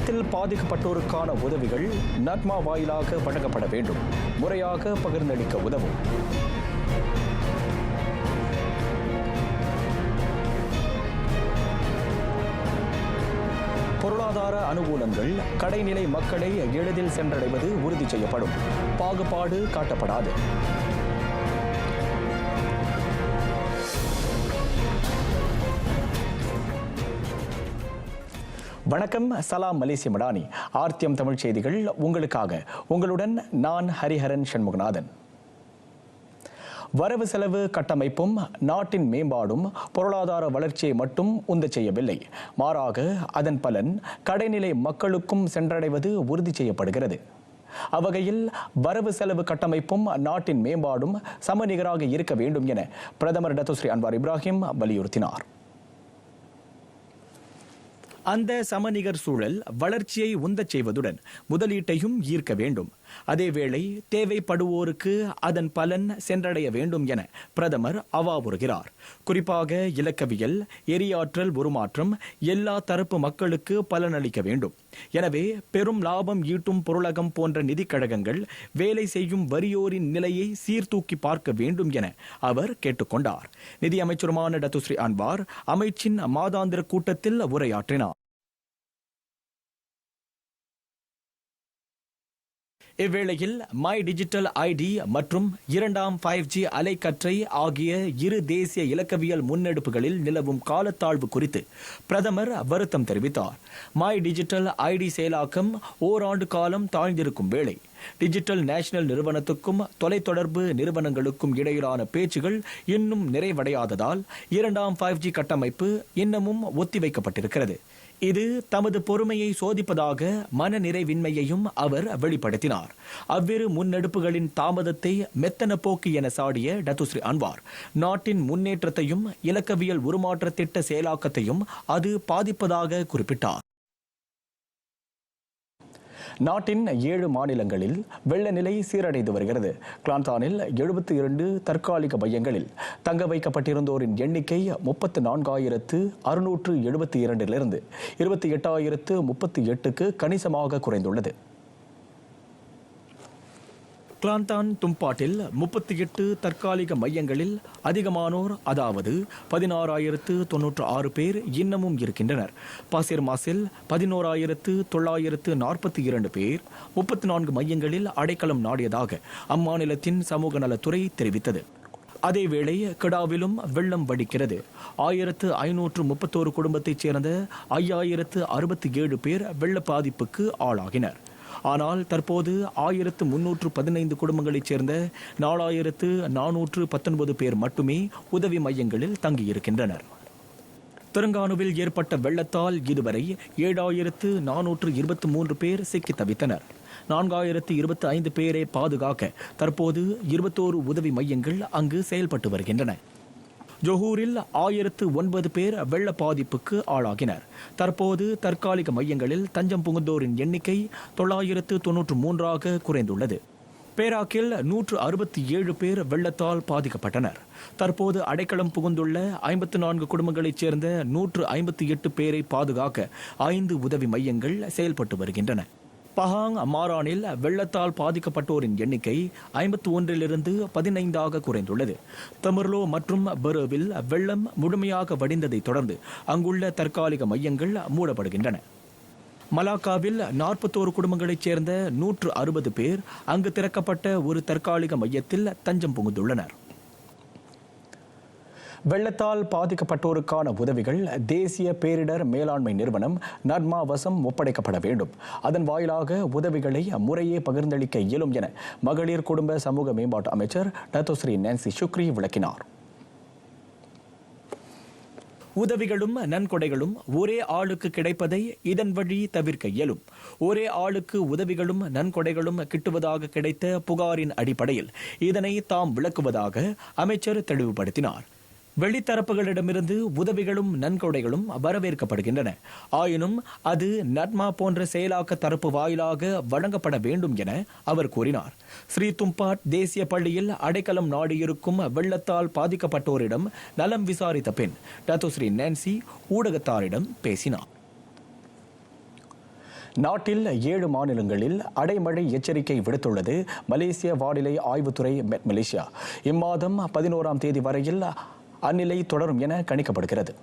வெள்ளத்தில் பாதிக்கப்பட்டோருக்கான உதவிகள் நட்மா வாயிலாக வழங்கப்பட வேண்டும். முறையாக பகிர்ந்தளிக்க உதவும். பொருளாதார அனுகூலங்கள் கடைநிலை மக்களை எளிதில் சென்றடைவது உறுதி செய்யப்படும். பாகுபாடு காட்டப்படாது. வணக்கம். சலாம் மலேசிய மடானி. ஆர்த்தியம் தமிழ் செய்திகள் உங்களுக்காக. உங்களுடன் நான் ஹரிஹரன் சண்முகநாதன். வரவு செலவு கட்டமைப்பும் நாட்டின் மேம்பாடும் பொருளாதார வளர்ச்சியை மட்டும் உந்த செய்யவில்லை. மாறாக அதன் பலன் கடைநிலை மக்களுக்கும் சென்றடைவது உறுதி செய்யப்படுகிறது. அவ்வகையில் வரவு செலவு கட்டமைப்பும் நாட்டின் மேம்பாடும் சமநிகராக இருக்க வேண்டும் என பிரதமர் டத்தோஸ்ரீ அன்வார் இப்ராஹிம் வலியுறுத்தினார். அந்த சமநிகர் சூழல் வளர்ச்சியை உந்தச் செய்வதுடன் முதலீட்டையும் ஈர்க்க வேண்டும். அதேவேளை தேவைப்படுவோருக்கு அதன் பலன் சென்றடைய வேண்டும் என பிரதமர் அவாவுறுகிறார். குறிப்பாக இலக்கவியல், எரியாற்றல் உருமாற்றம் எல்லா தரப்பு மக்களுக்கு பலனளிக்க வேண்டும். எனவே பெரும் லாபம் ஈட்டும் பொருளகம் போன்ற நிதிக் கழகங்கள் வேலை செய்யும் வறியோரின் நிலையை சீர்தூக்கி பார்க்க வேண்டும் என அவர் கேட்டுக்கொண்டார். நிதி அமைச்சருமான டத்தோஸ்ரீ அன்வார் அமைச்சின் மாதாந்திர கூட்டத்தில் உரையாற்றினார். இவ்வேளையில் மை டிஜிட்டல் ஐடி மற்றும் இரண்டாம் 5G அலைக்கற்றை ஆகிய இரு தேசிய இலக்கவியல் முன்னெடுப்புகளில் நிலவும் காலத்தாழ்வு குறித்து பிரதமர் வருத்தம் தெரிவித்தார். மை டிஜிட்டல் ஐடி செயலாக்கம் ஓராண்டு காலம் தாழ்ந்திருக்கும் வேளை டிஜிட்டல் நேஷனல் நிறுவனத்துக்கும் தொலைத்தொடர்பு நிறுவனங்களுக்கும் இடையிலான பேச்சுகள் இன்னும் நிறைவடையாததால் இரண்டாம் 5G கட்டமைப்பு இன்னமும் ஒத்திவைக்கப்பட்டிருக்கிறது. இது தமது பொறுமையை சோதிப்பதாக மன நிறைவின்மையையும் அவர் வெளிப்படுத்தினார். அவ்விரு முன்னெடுப்புகளின் தாமதத்தை மெத்தன போக்கு என சாடிய டத்தோஸ்ரீ அன்வார் நாட்டின் முன்னேற்றத்தையும் இலக்கவியல் உருமாற்ற திட்ட செயலாக்கத்தையும் அது பாதிப்பதாக குறிப்பிட்டார். நாட்டின் 7 மாநிலங்களில் வெள்ள நிலை சீரடைந்து வருகிறது. கிளாந்தானில் 72 தற்காலிக மையங்களில் தங்க வைக்கப்பட்டிருந்தோரின் எண்ணிக்கை 34,672 28,038க்கு கணிசமாக குறைந்துள்ளது. கிளாந்தான் தும்பாட்டில் 38 தற்காலிக மையங்களில் அதிகமானோர், அதாவது 16,096 பேர் இன்னமும் இருக்கின்றனர். பாசிர் மாசில் 11,942 பேர் 34 மையங்களில் அடைக்கலம் நாடியதாக அம்மாநிலத்தின் சமூக நலத்துறை தெரிவித்தது. அதேவேளை கெடாவிலும் வெள்ளம் வடிக்கிறது. 1,531 குடும்பத்தைச் சேர்ந்த 5,067 பேர் வெள்ள பாதிப்புக்கு ஆளாகினர். ஆனால் தற்போது 1,315 குடும்பங்களைச் சேர்ந்த 4,419 பேர் மட்டுமே உதவி மையங்களில் தங்கியிருக்கின்றனர். தெலுங்கானாவில் ஏற்பட்ட வெள்ளத்தால் இதுவரை 7,423 பேர் சிக்கித் தவித்தனர். 4,025 பேரை பாதுகாக்க தற்போது 21 உதவி மையங்கள் அங்கு செயல்பட்டு வருகின்றன. ஜொஹூரில் 1,009 பேர் வெள்ள பாதிப்புக்கு ஆளாகினர். தற்போது தற்காலிக மையங்களில் தஞ்சம் புகுந்தோரின் எண்ணிக்கை 993 குறைந்துள்ளது. பேராக்கில் 167 பேர் வெள்ளத்தால் பாதிக்கப்பட்டனர். தற்போது அடைக்கலம் புகுந்துள்ள 54 குடும்பங்களைச் சேர்ந்த 158 பேரை பாதுகாக்க 5 உதவி மையங்கள் செயல்பட்டு வருகின்றன. பஹாங் மாரானில் வெள்ளத்தால் பாதிக்கப்பட்டோரின் எண்ணிக்கை 51 15 குறைந்துள்ளது. தமிர்லோ மற்றும் பெரோவில் வெள்ளம் முழுமையாக வடிந்ததைத் தொடர்ந்து அங்குள்ள தற்காலிக மையங்கள் மூடப்படுகின்றன. மலாக்காவில் 41 குடும்பங்களைச் சேர்ந்த 160 பேர் அங்கு திறக்கப்பட்ட ஒரு தற்காலிக மையத்தில் தஞ்சம் புகுந்துள்ளனர். வெள்ளத்தால் பாதிக்கப்பட்டோருக்கான உதவிகள் தேசிய பேரிடர் மேலாண்மை நிறுவனம் நட்மா வசம் ஒப்படைக்கப்பட வேண்டும். அதன் வாயிலாக உதவிகளை முறையே பகிர்ந்தளிக்க இயலும் என மகளிர் குடும்ப சமூக மேம்பாட்டு அமைச்சர் டத்தோஸ்ரீ நான்சி சுக்ரி விளக்கினார். உதவிகளும் நன்கொடைகளும் ஒரே ஆளுக்கு கிடைப்பதை இதன் வழி தவிர்க்க இயலும். ஒரே ஆளுக்கு உதவிகளும் நன்கொடைகளும் கிட்டுவதாக கிடைத்த புகாரின் அடிப்படையில் இதனை தாம் விளக்குவதாக அமைச்சர் தெளிவுபடுத்தினார். வெளித்தரப்புகளிடமிருந்து உதவிகளும் நன்கொடைகளும் வரவேற்கப்படுகின்றன. ஆயினும் அது நட்மா போன்ற செயலாக்க தரப்பு வாயிலாக வழங்கப்பட வேண்டும் என அவர் கூறினார். ஸ்ரீ தும்பாட் தேசிய பள்ளியில் அடைக்கலம் நாடியிருக்கும் வெள்ளத்தால் பாதிக்கப்பட்டோரிடம் நலம் விசாரித்த பின் டத்தோஸ்ரீ நான்சி ஊடகத்தாரிடம் பேசினார். நாட்டில் 7 மாநிலங்களில் அடைமழை எச்சரிக்கை விடுத்துள்ளது மலேசிய வானிலை ஆய்வுத்துறை மெட் மலேசியா. இம்மாதம் 11ஆம் தேதி வரையில் அந்நிலை தொடரும் என கணிக்கப்படுகிறது.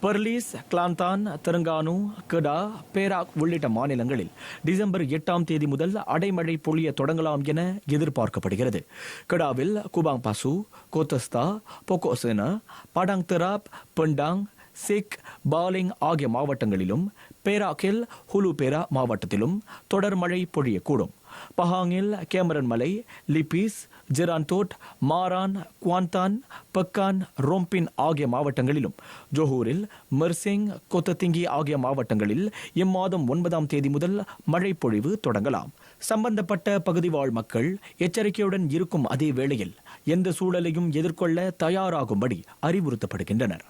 பெர்லிஸ், கிளாந்தான், தெலுங்கானு, கெடா, பேராக் உள்ளிட்ட மாநிலங்களில் டிசம்பர் 8ஆம் தேதி முதல் அடைமழை பொழிய தொடங்கலாம் என எதிர்பார்க்கப்படுகிறது. கெடாவில் குபாங் பாசு, கோத்தஸ்தா, பொகோசேனா, படாங் தெராப், பெண்டாங், சிக், பாலிங் ஆகிய மாவட்டங்களிலும், பேராக்கில் ஹுலு பேரா மாவட்டத்திலும் தொடர் மழை பொழியக்கூடும். பஹாங்கில் கேமரன் மலை, லிபிஸ், ஜெரான்தோட், மாரான், குவாந்தான், பக்கான், ரோம்பின் ஆகிய மாவட்டங்களிலும், ஜோஹூரில் மெர்சிங், கொத்தத்திங்கி ஆகிய மாவட்டங்களில் இம்மாதம் 9ஆம் தேதி முதல் மழை பொழிவு தொடங்கலாம். சம்பந்தப்பட்ட பகுதி வாழ் மக்கள் எச்சரிக்கையுடன் இருக்கும் அதே வேளையில் எந்த சூழலையும் எதிர்கொள்ள தயாராகும்படி அறிவுறுத்தப்படுகின்றனர்.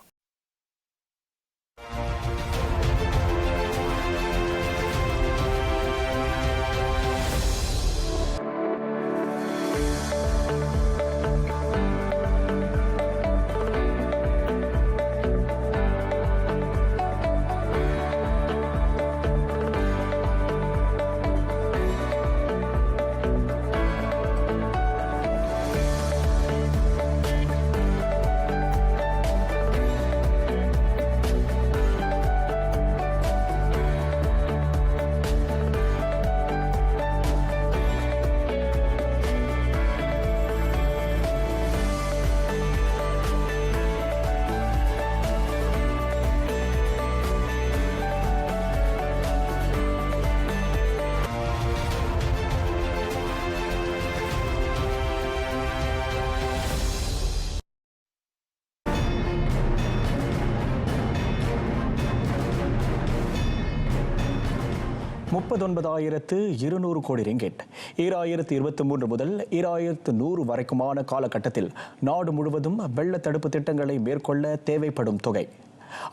$39,200 கோடி ரிங்கெட் 2023 முதல் 2100 வரைக்குமான காலகட்டத்தில் நாடு முழுவதும் வெள்ள தடுப்பு திட்டங்களை மேற்கொள்ள தேவைப்படும் தொகை.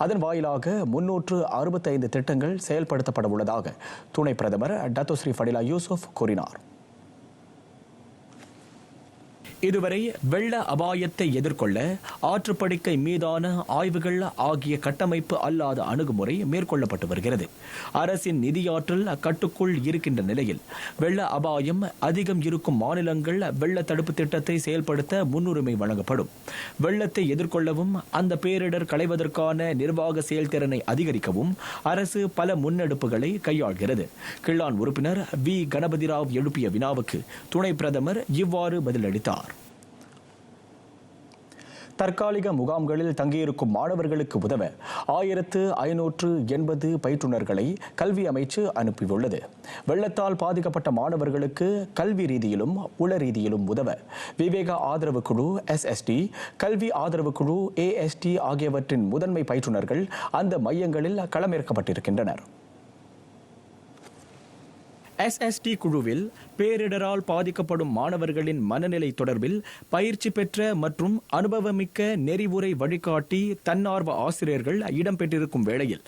அதன் வாயிலாக 365 திட்டங்கள் செயல்படுத்தப்பட உள்ளதாக துணை பிரதமர் டத்தோஸ்ரீ ஃபடிலா யூசுப் கூறினார். இதுவரை வெள்ள அபாயத்தை எதிர்கொள்ள ஆற்றுப்படுக்கை மீதான ஆய்வுகள் ஆகிய கட்டமைப்பு அல்லாத அணுகுமுறை மேற்கொள்ளப்பட்டு வருகிறது. அரசின் நிதியாற்றல் கட்டுக்குள் இருக்கின்ற நிலையில் வெள்ள அபாயம் அதிகம் இருக்கும் மாநிலங்கள் வெள்ள தடுப்பு திட்டத்தை செயல்படுத்த முன்னுரிமை வழங்கப்படும். வெள்ளத்தை எதிர்கொள்ளவும் அந்த பேரிடர் களைவதற்கான நிர்வாக செயல்திறனை அதிகரிக்கவும் அரசு பல முன்னெடுப்புகளை கையாள்கிறது. கிள்ளான் உறுப்பினர் வி கணபதிராவ் எழுப்பிய வினாவுக்கு துணை பிரதமர் இவ்வாறு பதிலளித்தார். தற்காலிக முகாம்களில் தங்கியிருக்கும் மாணவர்களுக்கு உதவ 1580 பயிற்றுநர்களை கல்வி அமைச்சு அனுப்பியுள்ளது. வெள்ளத்தால் பாதிக்கப்பட்ட மாணவர்களுக்கு கல்வி ரீதியிலும் உள ரீதியிலும் உதவ விவேக ஆதரவு குழு SST, கல்வி ஆதரவு குழு AST ஆகியவற்றின் முதன்மை பயிற்றுநர்கள் அந்த மையங்களில் களமிறக்கப்பட்டிருக்கின்றனர். SST குழுவில் பேரிடரால் பாதிக்கப்படும் மாணவர்களின் மனநிலை தொடர்பில் பயிற்சி பெற்ற மற்றும் அனுபவமிக்க நெறிமுறை வழிகாட்டி தன்னார்வ ஆசிரியர்கள் இடம்பெற்றிருக்கும் வேளையில்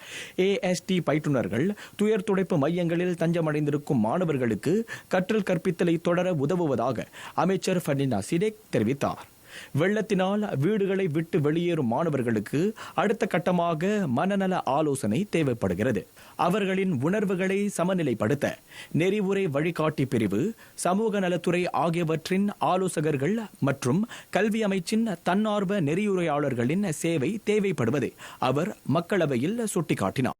AST பயிற்றுநர்கள் துயர் துடைப்பு மையங்களில் தஞ்சமடைந்திருக்கும் மாணவர்களுக்கு கற்றல் கற்பித்தலை தொடர உதவுவதாக அமைச்சர் ஃபர்டினா சிடேக் தெரிவித்தார். வெள்ளத்தினால் வீடுகளை விட்டு வெளியேறும் மாணவர்களுக்கு அடுத்த கட்டமாக மனநல ஆலோசனை தேவைப்படுகிறது. அவர்களின் உணர்வுகளை சமநிலைப்படுத்த நெறிமுறை வழிகாட்டி பிரிவு, சமூக நலத்துறை ஆகியவற்றின் ஆலோசகர்கள் மற்றும் கல்வி அமைச்சின் தன்னார்வ நெறியுரையாளர்களின் சேவை தேவைப்படுவதை அவர் மக்களவையில் சுட்டிக்காட்டினார்.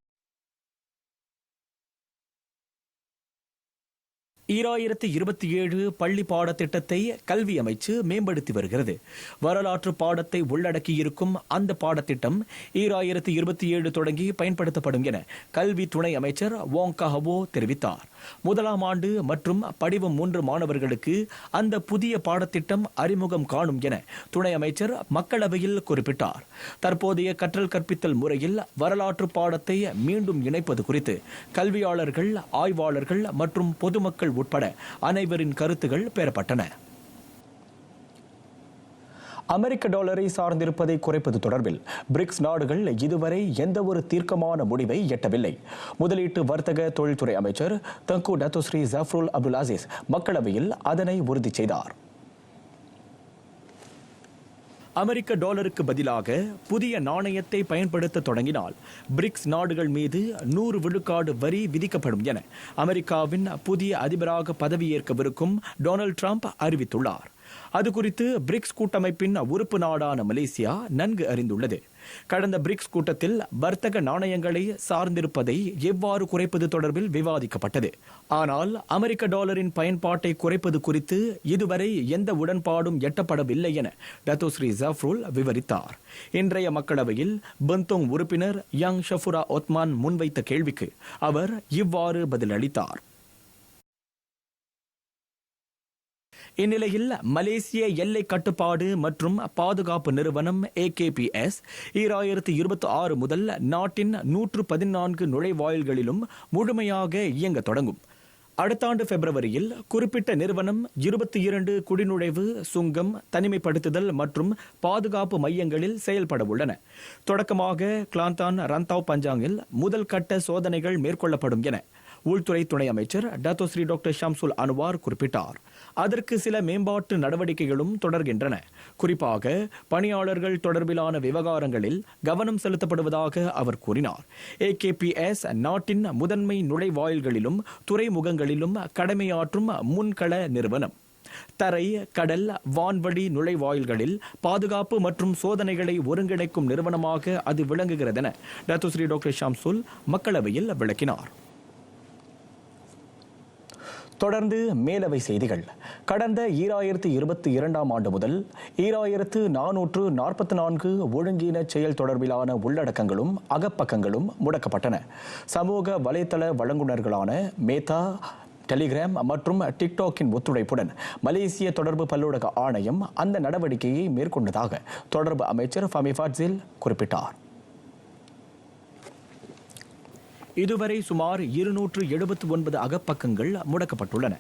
2027 பள்ளி பாடத்திட்டத்தை கல்வி அமைச்சு மேம்படுத்தி வருகிறது. வரலாற்று பாடத்தை உள்ளடக்கியிருக்கும் அந்த பாடத்திட்டம் 2027 தொடங்கி பயன்படுத்தப்படும் என கல்வி துணை அமைச்சர் வோங் கஹவோ தெரிவித்தார். முதலாம் ஆண்டு மற்றும் படிவம் 3 மாணவர்களுக்கு அந்த புதிய பாடத்திட்டம் அறிமுகம் காணும் என துணை அமைச்சர் மக்களவையில் குறிப்பிட்டார். தற்போதைய கற்றல் கற்பித்தல் முறையில் வரலாற்று பாடத்தை மீண்டும் இணைப்பது குறித்து கல்வியாளர்கள், ஆய்வாளர்கள் மற்றும் பொதுமக்கள் உட்பட அனைவரின் கருத்துகள் பெறப்பட்டன. அமெரிக்க டாலரை சார்ந்திருப்பதை குறைப்பது தொடர்பில் பிரிக்ஸ் நாடுகள் இதுவரை எந்த ஒரு தீர்க்கமான முடிவை எட்டவில்லை. முதலீட்டு வர்த்தக தொழில்துறை அமைச்சர் தங்கு டத்தோஸ்ரீ ஜஃப்ருல் அப்துல் அசீஸ் மக்களவையில் அதனை உறுதி செய்தார். அமெரிக்க டாலருக்கு பதிலாக புதிய நாணயத்தை பயன்படுத்த தொடங்கினால் பிரிக்ஸ் நாடுகள் மீது 100 விழுக்காடு வரி விதிக்கப்படும் என அமெரிக்காவின் புதிய அதிபராக பதவியேற்கவிருக்கும் டொனால்ட் ட்ரம்ப் அறிவித்துள்ளார். அது குறித்து பிரிக்ஸ் கூட்டமைப்பின் உறுப்பு நாடான மலேசியா நன்கு அறிந்துள்ளது. கடந்த பிரிக்ஸ் கூட்டத்தில் வர்த்தக நாணயங்களை சார்ந்திருப்பதை எவ்வாறு குறைப்பது தொடர்பில் விவாதிக்கப்பட்டது. ஆனால் அமெரிக்க டாலரின் பயன்பாட்டை குறைப்பது குறித்து இதுவரை எந்த உடன்பாடும் எட்டப்படவில்லை என டத்தோஸ்ரீ ஜஃப்ருல் விவரித்தார். இன்றைய மக்களவையில் பெந்தோங் உறுப்பினர் யங் ஷஃபுரா ஒத்மான் முன்வைத்த கேள்விக்கு அவர் இவ்வாறு பதிலளித்தார். இந்நிலையில் மலேசிய எல்லை கட்டுப்பாடு மற்றும் பாதுகாப்பு நிறுவனம் AKPS 2026 முதல் நாட்டின் 114 நுழைவாயில்களிலும் முழுமையாக இயங்க தொடங்கும். அடுத்த ஆண்டு பிப்ரவரியில் குறிப்பிட்ட நிறுவனம் 22 குடிநுழைவு, சுங்கம், தனிமைப்படுத்துதல் மற்றும் பாதுகாப்பு மையங்களில் செயல்பட உள்ளன. தொடக்கமாக கிளாந்தான் ரந்தாவ் பஞ்சாங்கில் முதல் கட்ட சோதனைகள் மேற்கொள்ளப்படும் என உள்துறை துணை அமைச்சர் டத்தோஸ்ரீ டாக்டர் ஷம்சுல் அன்வார் குறிப்பிட்டார். அதற்கு சில மேம்பாட்டு நடவடிக்கைகளும் தொடர்கின்றன. குறிப்பாக பணியாளர்கள் தொடர்பிலான விவகாரங்களில் கவனம் செலுத்தப்படுவதாக அவர் கூறினார். AKPS நாட்டின் முதன்மை நுழைவாயில்களிலும் துறைமுகங்களிலும் கடமையாற்றும் முன்கள நிறுவனம். தரை, கடல், வான்வழி நுழைவாயில்களில் பாதுகாப்பு மற்றும் சோதனைகளை ஒருங்கிணைக்கும் நிறுவனமாக அது விளங்குகிறதென டத்தோஸ்ரீ டாக்டர் ஷம்சுல் மக்களவையில் விளக்கினார். தொடர்ந்து மேலவை செய்திகள். கடந்த 2022ஆம் ஆண்டு முதல் 2444 ஒழுங்கீன செயல் தொடர்பிலான உள்ளடக்கங்களும் அகப்பக்கங்களும் முடக்கப்பட்டன. சமூக வலைதள வழங்குனர்களான மேத்தா, டெலிகிராம் மற்றும் டிக்டாக்கின் ஒத்துழைப்புடன் மலேசிய தொடர்பு பல்லூடக ஆணையம் அந்த நடவடிக்கையை மேற்கொண்டதாக தொடர்பு அமைச்சர் ஃபமி ஃபாட்சில் குறிப்பிட்டார். இதுவரை சுமார் 279 அகப்பக்கங்கள் முடக்கப்பட்டுள்ளன.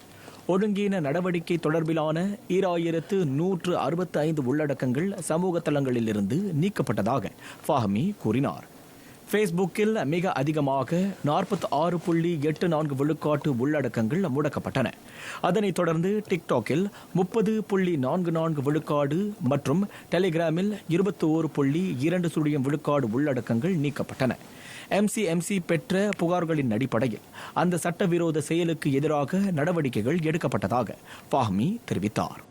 ஒழுங்கீன நடவடிக்கை தொடர்பிலான 2165 உள்ளடக்கங்கள் சமூக தளங்களிலிருந்து நீக்கப்பட்டதாக ஃபாஹமி கூறினார். ஃபேஸ்புக்கில் மிக அதிகமாக 46.84 விழுக்காட்டு உள்ளடக்கங்கள் முடக்கப்பட்டன. அதனைத் தொடர்ந்து டிக்டாக்கில் 30.44 விழுக்காடு மற்றும் டெலிகிராமில் 21.2 விழுக்காடு உள்ளடக்கங்கள் நீக்கப்பட்டன. MCMC பெற்ற புகார்களின் அடிப்படையில் அந்த சட்டவிரோத செயலுக்கு எதிராக நடவடிக்கைகள் எடுக்கப்பட்டதாக ஃபாஹ்மி தெரிவித்தார்.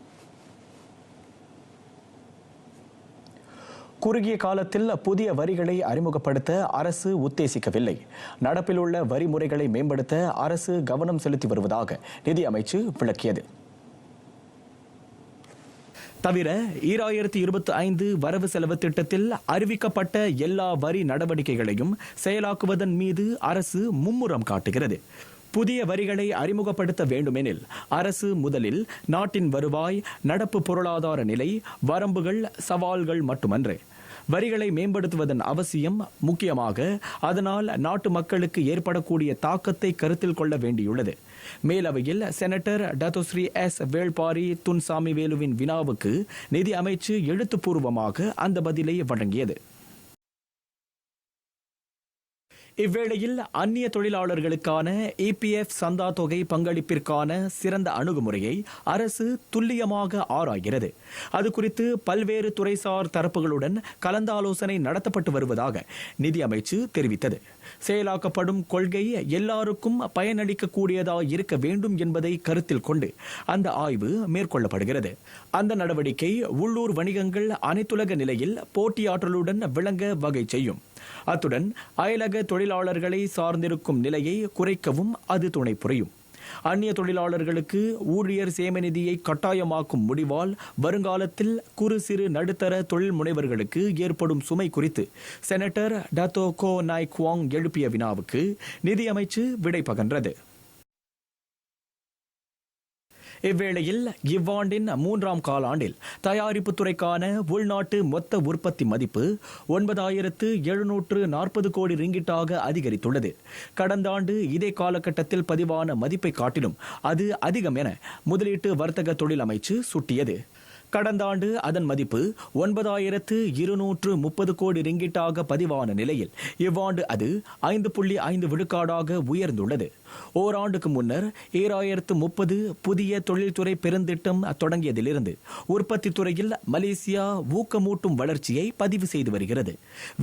குறுகிய காலத்தில் புதிய வரிகளை அறிமுகப்படுத்த அரசு உத்தேசிக்கவில்லை. நடப்பில் உள்ள வரி முறைகளை மேம்படுத்த அரசு கவனம் செலுத்தி வருவதாக நிதி அமைச்சு விளக்கியது. தவிர 2025 வரவு செலவு திட்டத்தில் அறிவிக்கப்பட்ட எல்லா வரி நடவடிக்கைகளையும் செயலாக்குவதன் மீது அரசு மும்முரம் காட்டுகிறது. புதிய வரிகளை அறிமுகப்படுத்த வேண்டுமெனில் அரசு முதலில் நாட்டின் வருவாய், நடப்பு பொருளாதார நிலை, வரம்புகள், சவால்கள் மட்டுமன்று, வரிகளை மேம்படுத்துவதன் அவசியம், முக்கியமாக அதனால் நாட்டு மக்களுக்கு ஏற்படக்கூடிய தாக்கத்தை கருத்தில் கொள்ள வேண்டியுள்ளது. மேலவையில் செனட்டர் டத்தோஸ்ரீ S. வேள்பாரி துன்சாமி வேலுவின் வினாவுக்கு நிதி அமைச்சு எழுத்துப்பூர்வமாக அந்த பதிலை வழங்கியது. இவ்வேளையில் அந்நிய தொழிலாளர்களுக்கான EPF சந்தா தொகை பங்களிப்பிற்கான சிறந்த அணுகுமுறையை அரசு துல்லியமாக ஆராய்கிறது. அது குறித்து பல்வேறு துறைசார் தரப்புகளுடன் கலந்தாலோசனை நடத்தப்பட்டு வருவதாக நிதி அமைச்சு தெரிவித்தது. செயலாக்கப்படும் கொள்கை எல்லாருக்கும் பயனளிக்கக்கூடியதாக இருக்க வேண்டும் என்பதை கருத்தில் கொண்டு அந்த ஆய்வு மேற்கொள்ளப்படுகிறது. அந்த நடவடிக்கை உள்ளூர் வணிகங்கள் அனைத்துலக நிலையில் போட்டியாற்றலுடன் விளங்க வகை செய்யும். அத்துடன் அயலக தொழிலாளர்களை சார்ந்திருக்கும் நிலையை குறைக்கவும் அது துணை புரியும். அந்நிய தொழிலாளர்களுக்கு ஊழியர் சேமநிதியை கட்டாயமாக்கும் முடிவால் வருங்காலத்தில் குறு சிறு நடுத்தர தொழில் முனைவர்களுக்கு ஏற்படும் சுமை குறித்து செனட்டர் டத்தோ கோ நாய் குவாங் எழுப்பிய வினாவுக்கு நிதி அமைச்சு விடை பகன்றது. இவ்வேளையில் இவ்வாண்டின் 3ஆம் காலாண்டில் தயாரிப்பு துறைக்கான உள்நாட்டு மொத்த உற்பத்தி மதிப்பு 9,740 கோடி ரிங்கிட்டாக அதிகரித்துள்ளது. கடந்த ஆண்டு இதே காலகட்டத்தில் பதிவான மதிப்பை காட்டிலும் அது அதிகம் என முதலீட்டு வர்த்தக தொழில் அமைச்சு சுட்டியது. கடந்த ஆண்டு அதன் மதிப்பு 9,230 கோடி ரிங்கிட்டாக பதிவான நிலையில் இவ்வாண்டு அது 5.5 விழுக்காடாக உயர்ந்துள்ளது. ஓராண்டுக்கு முன்னர் 2030 புதிய தொழில்துறை பெருந்திட்டம் தொடங்கியதிலிருந்து உற்பத்தி துறையில் மலேசியா ஊக்கமூட்டும் வளர்ச்சியை பதிவு செய்து வருகிறது.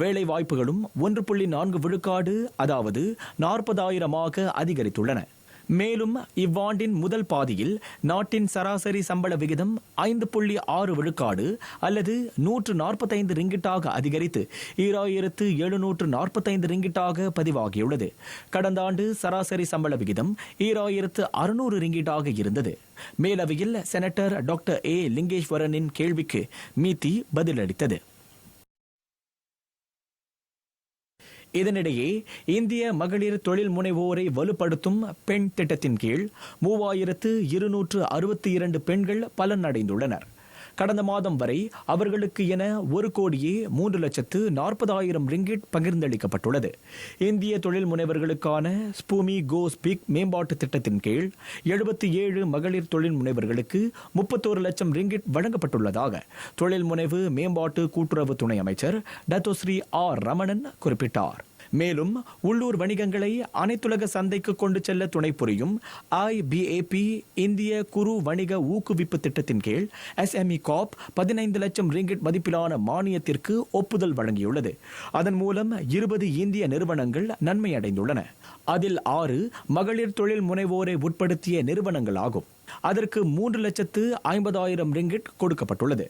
வேலை வாய்ப்புகளும் 1.4 விழுக்காடு அதாவது 40,000 அதிகரித்துள்ளன. மேலும் இவ்வாண்டின் முதல் பாதியில் நாட்டின் சராசரி சம்பள விகிதம் 5.6 விழுக்காடு அல்லது 145 ரிங்கிட்டாக அதிகரித்து 2,745 ரிங்கிட்டாக பதிவாகியுள்ளது. கடந்த ஆண்டு சராசரி சம்பள விகிதம் 2,600 ரிங்கிட்டாக இருந்தது. மேலவையில் செனட்டர் டாக்டர் ஏ லிங்கேஸ்வரனின் கேள்விக்கு மீதி பதிலளித்தது. இதனிடையே இந்திய மகளிர் தொழில் முனைவோரை வலுப்படுத்தும் பெண் திட்டத்தின் கீழ் 3,262 பெண்கள் பலனடைந்துள்ளனர். கடந்த மாதம் வரை அவர்களுக்கு என 1,03,40,000 ரிங்கிட் பகிர்ந்தளிக்கப்பட்டுள்ளது. இந்திய தொழில் முனைவர்களுக்கான ஸ்பூமி கோ ஸ்பீக் மேம்பாட்டு திட்டத்தின் கீழ் 77 மகளிர் தொழில் முனைவர்களுக்கு 31 லட்சம் ரிங்கிட் வழங்கப்பட்டுள்ளதாக தொழில் முனைவு மேம்பாட்டு கூட்டுறவு துணை அமைச்சர் டத்தோஸ்ரீ ஆர் ரமணன் குறிப்பிட்டார். மேலும் உள்ளூர் வணிகங்களை அனைத்துலக சந்தைக்கு கொண்டு செல்ல துணை புரியும் IBAP இந்திய குறு வணிக ஊக்குவிப்பு திட்டத்தின் கீழ் SME காப் 15 லட்சம் ரிங்கிட் மதிப்பிலான மானியத்திற்கு ஒப்புதல் வழங்கியுள்ளது. அதன் மூலம் 20 இந்திய நிறுவனங்கள் நன்மை அடைந்துள்ளன. அதில் 6 மகளிர் தொழில் முனைவோரை உட்படுத்திய நிறுவனங்கள் ஆகும். அதற்கு 3,50,000 ரிங்கிட் கொடுக்கப்பட்டுள்ளது.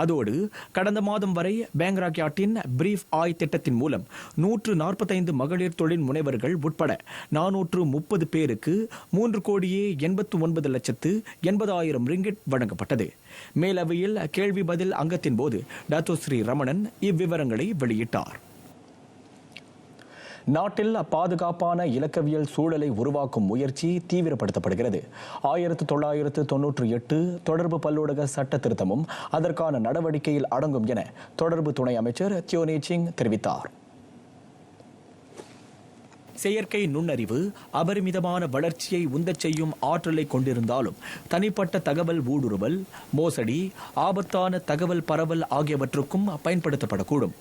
அதோடு கடந்த மாதம் வரை பேங்ராக்யாட்டின் பிரீஃப் ஆய் திட்டத்தின் மூலம் 145 மகளிர் தொழில் முனைவர்கள் உட்பட 430 பேருக்கு 3,89,80,000 ரிங்கிட் வழங்கப்பட்டது. மேலவையில் கேள்வி பதில் அங்கத்தின் போது டத்தோஸ்ரீ ரமணன் இவ்விவரங்களை வெளியிட்டார். நாட்டில் பாதுகாப்பான இலக்கவியல் சூழலை உருவாக்கும் முயற்சி தீவிரப்படுத்தப்படுகிறது. 1998 தொடர்பு பல்லூடக சட்ட திருத்தமும் அதற்கான நடவடிக்கையில் அடங்கும் என தொடர்பு துணை அமைச்சர் தியோனே சிங் தெரிவித்தார். செயற்கை நுண்ணறிவு அபரிமிதமான வளர்ச்சியை உந்தச் செய்யும் ஆற்றலை கொண்டிருந்தாலும் தனிப்பட்ட தகவல் ஊடுருவல், மோசடி, ஆபத்தான தகவல் பரவல் ஆகியவற்றுக்கும் பயன்படுத்தப்படக்கூடும்.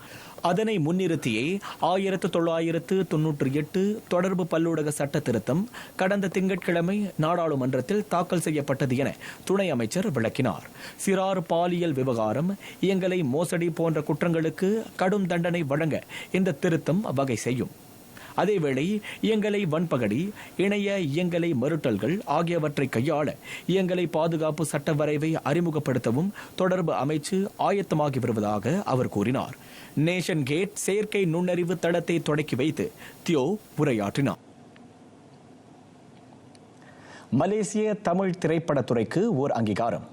அதனை முன்னிறுத்தியே 1998 தொடர்பு பல்லூடக சட்ட திருத்தம் கடந்த திங்கட்கிழமை நாடாளுமன்றத்தில் தாக்கல் செய்யப்பட்டது என துணை அமைச்சர் விளக்கினார். சிறார் பாலியல் விவகாரம், இயங்கலை மோசடி போன்ற குற்றங்களுக்கு கடும் தண்டனை வழங்க இந்த திருத்தம் வகை செய்யும். அதேவேளை இயங்கலை வன்பகடி, இணைய இயங்கலை மறுட்டல்கள் ஆகியவற்றை கையாள இயங்கலை பாதுகாப்பு சட்ட வரைவை அறிமுகப்படுத்தவும் தொடர்பு அமைச்சு ஆயத்தமாகி வருவதாக அவர் கூறினார். நேஷன் கேட் செயற்கை நுண்ணறிவு தளத்தை தொடக்கி வைத்து தியோ உரையாற்றினார். மலேசிய தமிழ் திரைப்படத்துறைக்கு ஓர் அங்கீகாரம்.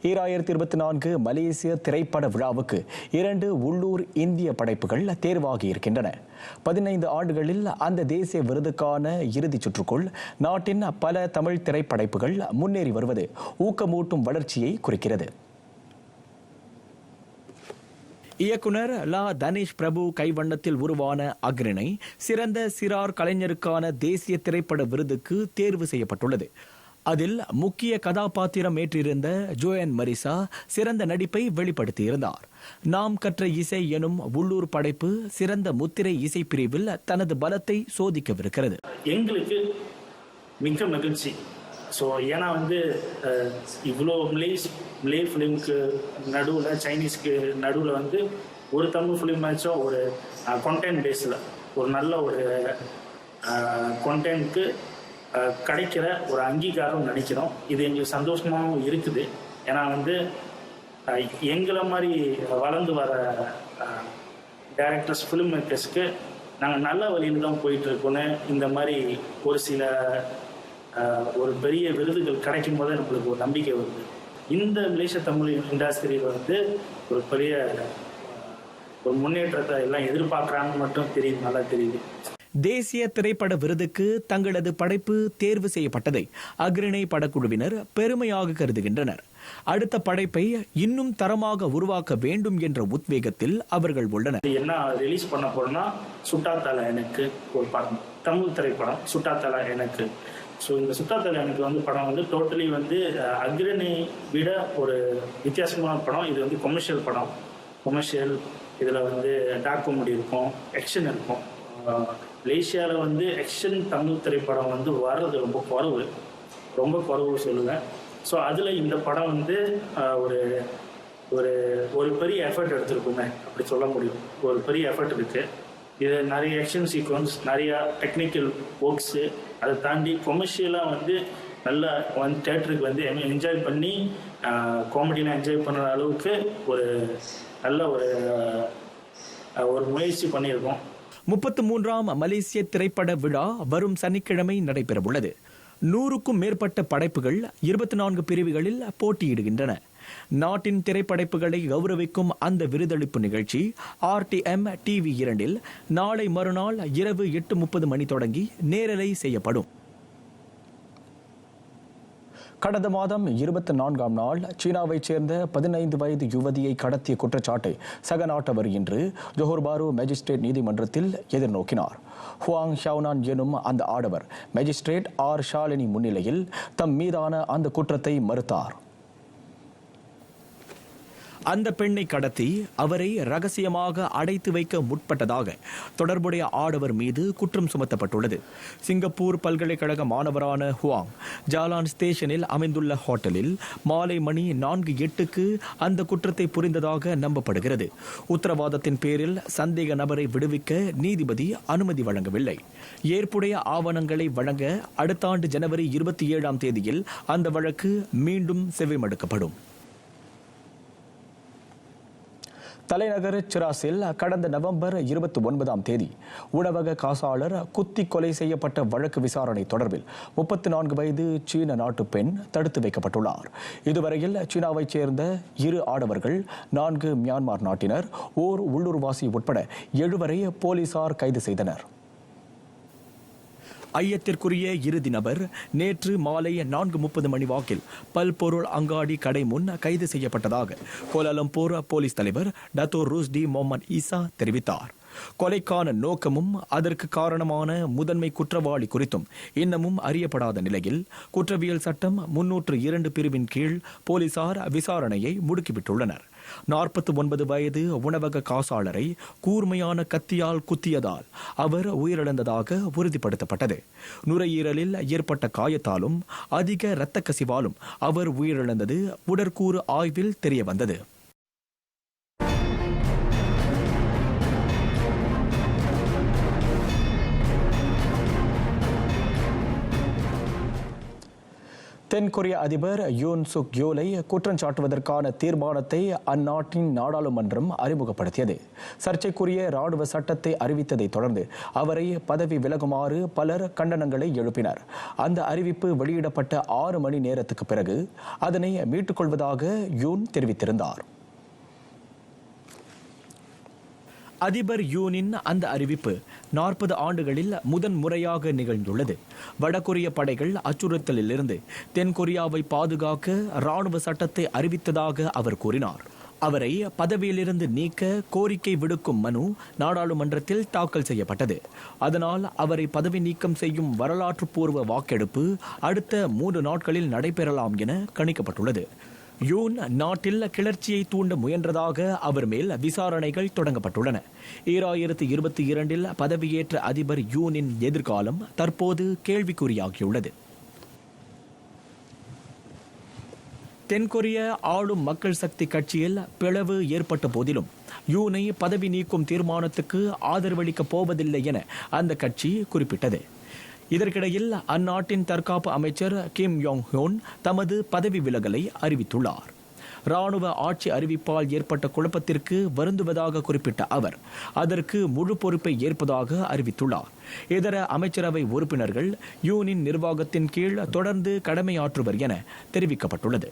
2024 மலேசிய திரைப்பட விழாவுக்கு 2 உள்ளூர் இந்திய படைப்புகள் தேர்வாகி இருக்கின்றன. 15 ஆண்டுகளில் அந்த தேசிய விருதுக்கான இறுதிச் சுற்றுக்குள் நாட்டின் பல தமிழ் திரைப்படைப்புகள் முன்னேறி வருவது ஊக்கமூட்டும் வளர்ச்சியை குறிக்கிறது. இயக்குனர் லா தனேஷ் பிரபு கைவண்ணத்தில் உருவான அக்ரிணை சிறந்த சிறார் கலைஞருக்கான தேசிய திரைப்பட விருதுக்கு தேர்வு செய்யப்பட்டுள்ளது. அதில் முக்கிய கதாபாத்திரம் ஏற்றிருந்த ஜோயன் மரிசா சிறந்த நடிப்பை வெளிப்படுத்தியிருந்தார். நாம் கற்ற இசை எனும் உள்ளூர் படைப்பு சிறந்த முத்திரை இசை பிரிவில் தனது பலத்தை சோதிக்கவிருக்கிறது. எங்களுக்கு மிக மகிழ்ச்சி. ஸோ ஏன்னா இவ்வளோ மலே ஃபிலிம்க்கு நடுவில், சைனீஸ்க்கு நடுவில் ஒரு தமிழ் ஃபிலிம் ஆச்சும் ஒரு கண்டென்ட் பேஸில் ஒரு நல்ல ஒரு கண்டென்ட்க்கு கிடைக்கிற ஒரு அங்கீகாரம் நினைக்கிறோம். இது எங்களுக்கு சந்தோஷமாகவும் இருக்குது. ஏன்னா எங்களை மாதிரி வளர்ந்து வர டைரக்டர்ஸ், ஃபிலிம் மேக்கர்ஸ்க்கு நாங்கள் நல்ல வழியில் தான் போயிட்டுருக்கோன்னு இந்த மாதிரி ஒரு சில ஒரு பெரிய விருதுகள் கிடைக்கும் போது நம்மளுக்கு ஒரு நம்பிக்கை வருது. இந்த மலேசிய தமிழ் இண்டஸ்ட்ரியில் ஒரு பெரிய ஒரு முன்னேற்றத்தை எல்லாம் எதிர்பார்க்குறாங்கன்னு மட்டும் தெரியுது, நல்லா தெரியுது. தேசிய திரைப்பட விருதுக்கு தங்களது படைப்பு தேர்வு செய்யப்பட்டதை அக்ரிணை படக்குழுவினர் பெருமையாக கருதுகின்றனர். அடுத்த படைப்பை இன்னும் தரமாக உருவாக்க வேண்டும் என்ற உத்வேகத்தில் அவர்கள் உள்ளனர். என்ன ரிலீஸ் பண்ண போறோம்னா சுட்டாத்தலா எனக்கு ஒரு படம், தமிழ் திரைப்படம் சுட்டாத்தலா எனக்கு ஸோ இந்த சுத்தாத்தலை எனக்கு வந்து படம் வந்து டோட்டலி வந்து அக்ரணி விட ஒரு வித்தியாசமான படம். இது வந்து கொமர்ஷியல் படம். கொமர்ஷியல் இதில் வந்து டார்க் காமெடி இருக்கும், ஆக்ஷன் இருக்கும். மலேசியாவில் வந்து ஆக்ஷன் தமிழ் திரைப்படம் வந்து வர்றது ரொம்ப குறைவு சொல்லுவேன். ஸோ அதில் இந்த படம் வந்து ஒரு ஒரு ஒரு பெரிய எஃபர்ட் எடுத்திருக்குமே அப்படி சொல்ல முடியும். ஒரு பெரிய எஃபர்ட் இருக்குது. இது நிறைய ஆக்ஷன் சீக்வன்ஸ், நிறையா டெக்னிக்கல் ஒர்க்ஸு, அதை தாண்டி கொமர்ஷியலாக வந்து நல்லா வந்து தேட்டருக்கு வந்து என்ஜாய் பண்ணி காமெடியெலாம் என்ஜாய் பண்ணுற அளவுக்கு ஒரு நல்ல ஒரு முயற்சி பண்ணியிருக்கோம். 33ஆம் மலேசிய திரைப்பட விழா வரும் சனிக்கிழமை நடைபெறவுள்ளது. 100க்கும் மேற்பட்ட படைப்புகள் 24 பிரிவுகளில் போட்டியிடுகின்றன. நாட்டின் திரைப்படைப்புகளை கௌரவிக்கும் அந்த விருதளிப்பு நிகழ்ச்சி RTM TV 2 நாளை மறுநாள் இரவு 8:30 மணி தொடங்கி நேரலை செய்யப்படும். கடந்த மாதம் 24ஆம் நாள் சீனாவைச் சேர்ந்த 15 வயது யுவதியை கடத்திய குற்றச்சாட்டை சக நாட்டவர் இன்று ஜோஹர் பாரு மேஜிஸ்ட்ரேட் நீதிமன்றத்தில் எதிர்நோக்கினார். ஹுவாங் ஷவுனான் எனும் அந்த ஆடவர் மேஜிஸ்ட்ரேட் R ஷாலினி முன்னிலையில் தம் மீதான அந்த குற்றத்தை மறுத்தார். அந்த பெண்ணை கடத்தி அவரை ரகசியமாக அடைத்து வைக்க முற்பட்டதாக தொடர்புடைய ஆடவர் மீது குற்றம் சுமத்தப்பட்டுள்ளது. சிங்கப்பூர் பல்கலைக்கழக மாணவரான ஹுவாங் ஜாலான் ஸ்டேஷனில் அமைந்துள்ள ஹோட்டலில் மாலை மணி 4:08க்கு அந்த குற்றத்தை புரிந்ததாக நம்பப்படுகிறது. உத்தரவாதத்தின் பேரில் சந்தேக நபரை விடுவிக்க நீதிபதி அனுமதி வழங்கவில்லை. ஏற்புடைய ஆவணங்களை வழங்க அடுத்த ஆண்டு ஜனவரி 27ஆம் தேதியில் அந்த வழக்கு மீண்டும் செவிமடுக்கப்படும். தலைநகர் சிராஸில் கடந்த நவம்பர் 29ஆம் தேதி உணவக காசாளர் குத்தி கொலை செய்யப்பட்ட வழக்கு விசாரணை தொடர்பில் 34 வயது சீன நாட்டு பெண் தடுத்து வைக்கப்பட்டுள்ளார். இதுவரையில் சீனாவைச் சேர்ந்த 2 ஆடவர்கள், 4 மியான்மர் நாட்டினர், ஓர் உள்ளூர்வாசி உட்பட 7 வரை போலீசார் கைது செய்தனர். ஐயத்திற்குரிய இறுதி நபர் நேற்று மாலை 4:30 மணி வாக்கில் பல்பொருள் அங்காடி கடை முன் கைது செய்யப்பட்டதாக கோலாலம்பூர் போலீஸ் தலைவர் டத்தோர் ரூஸ்டி முகமது ஈசா தெரிவித்தார். கொலைக்கான நோக்கமும் அதற்கு காரணமான முதன்மை குற்றவாளி குறித்தும் இன்னமும் அறியப்படாத நிலையில் குற்றவியல் சட்டம் 302 பிரிவின் கீழ் போலீசார் விசாரணையை முடுக்கிவிட்டுள்ளனர். 49 வயது உணவக காசாளரை கூர்மையான கத்தியால் குத்தியதால் அவர் உயிரிழந்ததாக உறுதிப்படுத்தப்பட்டது. நுரையீரலில் ஏற்பட்ட காயத்தாலும் அதிக இரத்த கசிவாலும் அவர் உயிரிழந்தது உடற்கூறு ஆய்வில் தெரியவந்தது. தென்கொரிய அதிபர் யூன் சுக் யோலை குற்றம் சாட்டுவதற்கான தீர்மானத்தை அந்நாட்டின் நாடாளுமன்றம் அறிமுகப்படுத்தியது. சர்ச்சைக்குரிய ராணுவ சட்டத்தை அறிவித்ததை தொடர்ந்து அவரை பதவி விலகுமாறு பலர் கண்டனங்களை எழுப்பினர். அந்த அறிவிப்பு வெளியிடப்பட்ட 6 மணி நேரத்துக்கு பிறகு அதனை மீட்டுக் கொள்வதாக யூன் தெரிவித்திருந்தார். அதிபர் யூனின் அந்த அறிவிப்பு 40 ஆண்டுகளில் முதன்முறையாக நிகழ்ந்துள்ளது. வடகொரிய படைகள் அச்சுறுத்தலிலிருந்து தென்கொரியாவை பாதுகாக்க ராணுவ சட்டத்தை அறிவித்ததாக அவர் கூறினார். அவரை பதவியிலிருந்து நீக்க கோரிக்கை விடுக்கும் மனு நாடாளுமன்றத்தில் தாக்கல் செய்யப்பட்டது. அதனால் அவரை பதவி நீக்கம் செய்யும் வரலாற்று பூர்வ வாக்கெடுப்பு அடுத்த 3 நாட்களில் நடைபெறலாம் என கணிக்கப்பட்டுள்ளது. யூன் நாட்டில் கிளர்ச்சியை தூண்ட முயன்றதாக அவர் மேல் விசாரணைகள் தொடங்கப்பட்டுள்ளன. 2022 பதவியேற்ற அதிபர் யூனின் எதிர்காலம் தற்போது கேள்விக்குறியாகியுள்ளது. தென்கொரிய ஆளும் மக்கள் சக்தி கட்சியில் பிளவு ஏற்பட்ட போதிலும் யூனை பதவி நீக்கும் தீர்மானத்துக்கு ஆதரவளிக்கப் போவதில்லை என அந்த கட்சி குறிப்பிட்டது. இதற்கிடையில் அந்நாட்டின் தற்காப்பு அமைச்சர் கிம் யோங் ஹோன் தமது பதவி விலகலை அறிவித்துள்ளார். ராணுவ ஆட்சி அறிவிப்பால் ஏற்பட்ட குழப்பத்திற்கு வருந்துவதாக குறிப்பிட்ட அவர் அதற்கு முழு பொறுப்பை ஏற்பதாக அறிவித்துள்ளார். இதர அமைச்சரவை உறுப்பினர்கள் யூனின் நிர்வாகத்தின் கீழ் தொடர்ந்து கடமையாற்றுவர் என தெரிவிக்கப்பட்டுள்ளது.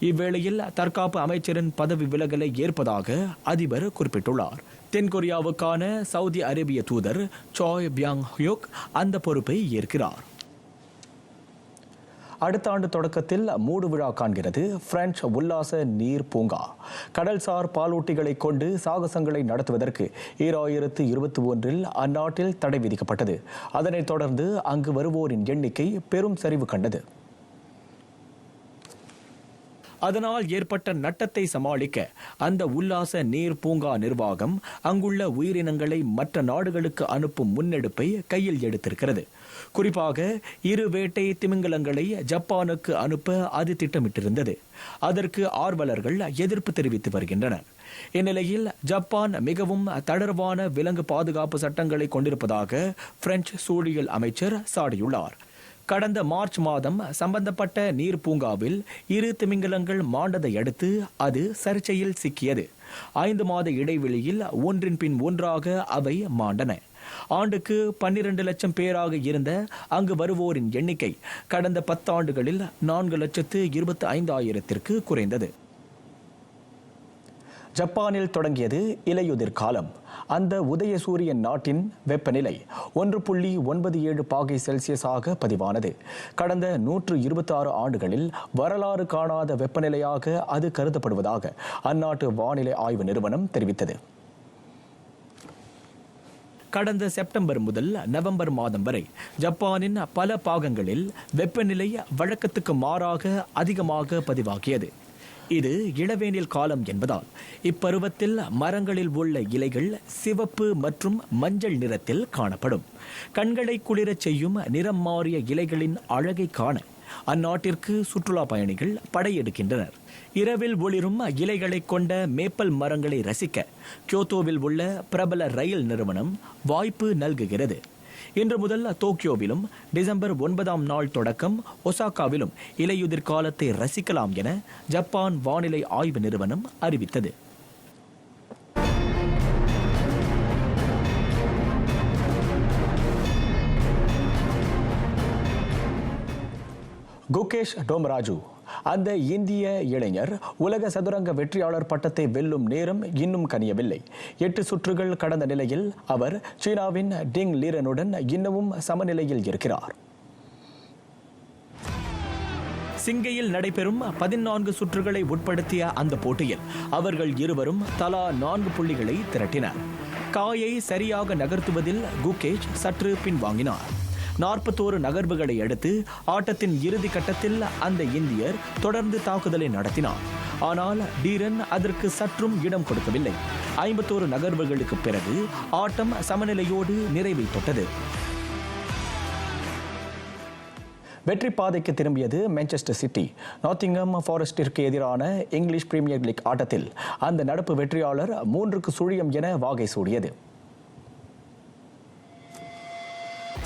இவ்வேளையில் தற்காப்பு அமைச்சரின் பதவி விலகலை ஏற்பதாக அதிபர் குறிப்பிட்டுள்ளார். தென்கொரியாவுக்கான சவுதி அரேபிய தூதர் சாய் பியாங் ஹியோக் அந்த பொறுப்பை ஏற்கிறார். அடுத்த ஆண்டு தொடக்கத்தில் மூடு விழா காண்கிறது பிரெஞ்சு உல்லாச நீர் பூங்கா. கடல்சார் பாலூட்டிகளை கொண்டு சாகசங்களை நடத்துவதற்கு 2021 அந்நாட்டில் தடை விதிக்கப்பட்டது. அதனைத் தொடர்ந்து அங்கு வருவோரின் எண்ணிக்கை பெரும் சரிவு கண்டது. அதனால் ஏற்பட்ட நட்டத்தை சமாளிக்க அந்த உல்லாச நீர் பூங்கா நிர்வாகம் அங்குள்ள உயிரினங்களை மற்ற நாடுகளுக்கு அனுப்பும் முன்னெடுப்பை கையில் எடுத்திருக்கிறது. குறிப்பாக 2 வேட்டை திமிங்கலங்களை ஜப்பானுக்கு அனுப்ப அது திட்டமிட்டிருந்தது. அதற்கு ஆர்வலர்கள் எதிர்ப்பு தெரிவித்து வருகின்றனர். இந்நிலையில் ஜப்பான் மிகவும் தளர்வான விலங்கு பாதுகாப்பு சட்டங்களை கொண்டிருப்பதாக பிரெஞ்சு சூழியல் அமைச்சர் சாடியுள்ளார். கடந்த மார்ச் மாதம் சம்பந்தப்பட்ட நீர் பூங்காவில் 2 திமிங்கலங்கள் மாண்டதை அடுத்து அது சர்ச்சையில் சிக்கியது. 5 மாத இடைவெளியில் ஒன்றின் பின் ஒன்றாக அவை மாண்டன. ஆண்டுக்கு 12 லட்சம் பேராக இருந்த அங்கு வருவோரின் எண்ணிக்கை கடந்த 10 ஆண்டுகளில் 4,25,000 குறைந்தது. ஜப்பானில் தொடங்கியது இலையுதிர் காலம். அந்த உதயசூரியன் நாட்டின் வெப்பநிலை 1.97 பாகை செல்சியஸாக பதிவானது. கடந்த 126 ஆண்டுகளில் வரலாறு காணாத வெப்பநிலையாக அது கருதப்படுவதாக அந்நாட்டு வானிலை ஆய்வு நிறுவனம் தெரிவித்தது. கடந்த செப்டம்பர் முதல் நவம்பர் மாதம் வரை ஜப்பானின் பல பாகங்களில் வெப்பநிலை வழக்கத்துக்கு மாறாக அதிகமாக பதிவாகியது. இது இளவேனில் காலம் என்பதால் இப்பருவத்தில் மரங்களில் உள்ள இலைகள் சிவப்பு மற்றும் மஞ்சள் நிறத்தில் காணப்படும். கண்களை குளிரச் செய்யும் நிறம் மாறிய இலைகளின் அழகை காண அந்நாட்டிற்கு சுற்றுலா பயணிகள் படையெடுக்கின்றனர். இரவில் ஒளிரும் இலைகளை கொண்ட மேப்பல் மரங்களை ரசிக்க கியோத்தோவில் உள்ள பிரபல ரயில் நிறுவனம் வாய்ப்பு நல்குகிறது. இன்று முதல் டோக்கியோவிலும் டிசம்பர் 9ஆம் நாள் தொடக்கம் ஒசாகாவிலும் இலையுதிர் காலத்தை ரசிக்கலாம் என ஜப்பான் வானிலை ஆய்வு நிறுவனம் அறிவித்தது. குகேஷ் டோமராஜு, அந்த இந்திய இளைஞர் உலக சதுரங்க வெற்றியாளர் பட்டத்தை வெல்லும் நேரம் இன்னும் கனியவில்லை. 8 சுற்றுகள் கடந்த நிலையில் அவர் சீனாவின் டிங் லீரனுடன் இன்னமும் சமநிலையில் இருக்கிறார். சிங்கையில் நடைபெறும் 14 சுற்றுகளை உட்படுத்திய அந்த போட்டியில் அவர்கள் இருவரும் தலா 4 புள்ளிகளை திரட்டினர். காயை சரியாக நகர்த்துவதில் குகேஷ் சற்று பின்வாங்கினார். 41 நகர்வுகளை அடுத்து ஆட்டத்தின் இறுதி கட்டத்தில் அந்த இந்தியர் தொடர்ந்து தாக்குதலை நடத்தினார். ஆனால் டீரன் அதற்கு சற்றும் இடம் கொடுக்கவில்லை. 51 நகர்வுகளுக்கு பிறகு ஆட்டம் சமநிலையோடு நிறைவை தொட்டது. வெற்றி பாதைக்கு திரும்பியது மான்செஸ்டர் சிட்டி. நாட்டிங்ஹாம் ஃபாரஸ்டிற்கு எதிரான இங்கிலீஷ் பிரீமியர் லீக் ஆட்டத்தில் அந்த நடப்பு வெற்றியாளர் 3-0 என வாகை சூடியது.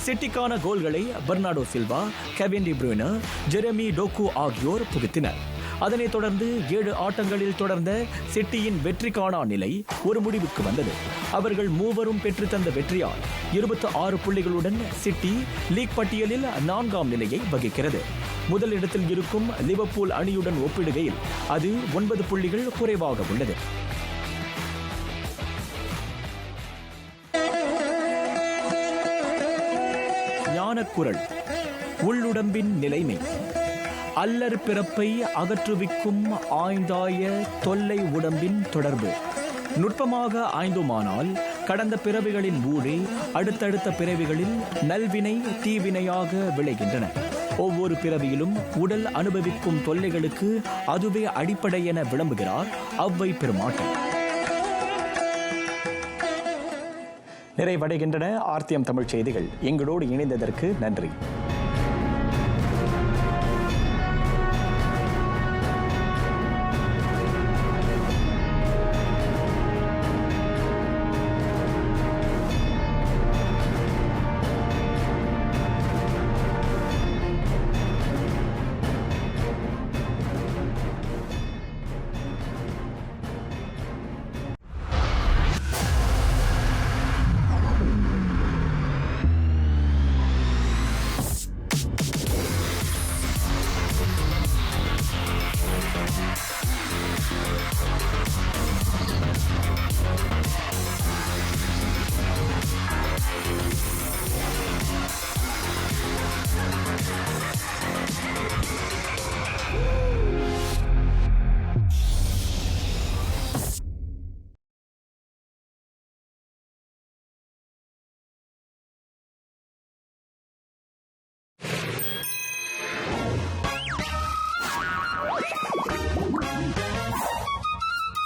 சிட்டிக்கான கோல்களை Bernardo Silva, Kevin de Bruyne, Jeremy Doku ஆகியோர் புகுத்தினர். அதனைத் தொடர்ந்து 7 ஆட்டங்களில் தொடர்ந்த சிட்டியின் வெற்றி காணா நிலை ஒரு முடிவுக்கு வந்தது. அவர்கள் மூவரும் பெற்றுத்தந்த வெற்றியால் 26 புள்ளிகளுடன் சிட்டி லீக் பட்டியலில் 4ஆம் நிலையை வகிக்கிறது. முதல் இடத்தில் இருக்கும் லிவர்பூல் அணியுடன் ஒப்பிடுகையில் அது 9 புள்ளிகள் குறைவாக உள்ளது. ஞானக்குரல், உள்ளுடம்பின் நிலைமை, அல்லற் பிறப்பை அகற்றுவிக்கும் ஆய்ந்தாய தொல்லை உடம்பின் தொடர்பு. நுட்பமாக ஆய்ந்தோமானால் கடந்த பிறவிகளின் ஊழே அடுத்தடுத்த பிறவிகளில் நல்வினை தீவினையாக விளைகின்றன. ஒவ்வொரு பிறவியிலும் உடல் அனுபவிக்கும் தொல்லைகளுக்கு அதுவே அடிப்படை என விளம்புகிறார் ஔவை பெருமாட்டி. நிறைவடைகின்றன ஆர்த்தியம் தமிழ் செய்திகள். எங்களோடு இணைந்ததற்கு நன்றி.